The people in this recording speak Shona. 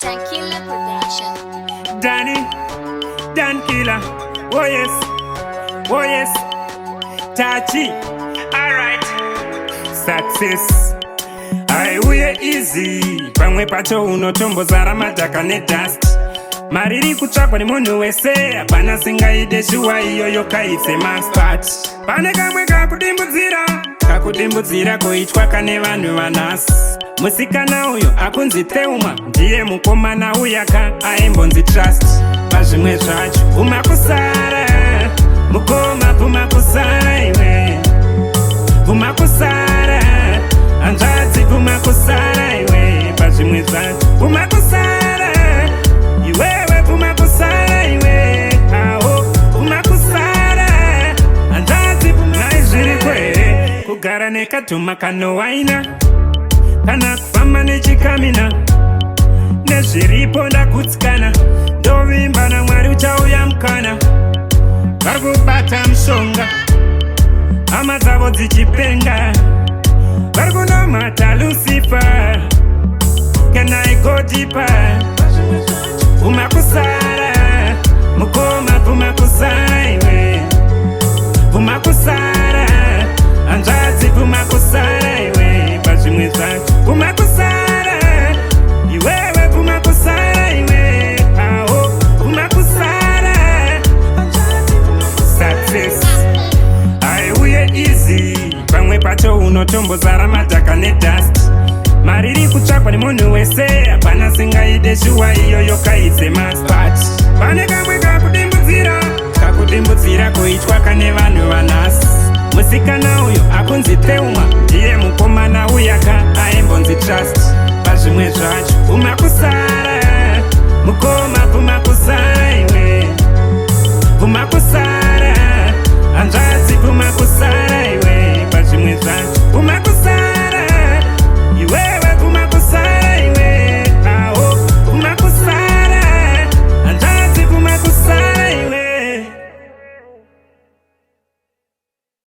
Dankillah production. Dankillah, oh yes, Tachie, alright, success. Aiuye easy, pamwe pacho unotombozara madhaka nedust. Mariri kutsvakwa nemunhu wese, hapana singaide shuwa iyoyo kaitse maspat. Pane kamwe kakudimbudzira koitwa kane vanhu vanhasi. Musikana uyo akunzi Bvuma ndiye mukomana uyaka aimbonzi trust. Pazvimwe zvacho Bvuma Kusara, mukoma Bvuma Kusara iwe. Bvuma Kusara, hanzvadzi Bvuma Kusara iwe. Pazvimwe zvacho Bvuma Kusara, iwewe Bvuma Kusara iwe. Aho Bvuma Kusara, hanzvadzi Bvuma. Zviri kwere kugara nekadhuma kanowaina, kana kufamba nechikamina, nezviripo ndakutsikana, ndovimba naMwari uchauya mukana. Vari kubata mushonga, hama dzavo dzichipenga, vari kunamata Lucifer. Can I go deeper? Bvuma Kusara, mukoma Bvuma Kusara iwe. Bvuma Kusara, hanzvadzi Bvuma Kusara iwe. Pazvimwe zvacho Bvuma Kusara, iwewe Bvuma Kusara iwe. Aho Bvuma Kusara, success. Aiuye easy, pamwe pacho unotombozara madhaka nedust. Mariri kutsvakwa nemunhu wese, hapana singaide shuwa iyoyo kaitse maspat. Pane kamwe kakudimbudzira koitwa kane vanhu vanhasi. Musikana uyo akunzi Bvuma ndiye mukomana uyaka aimbonzi trust. Pazvimwe zvacho Bvuma Kusara.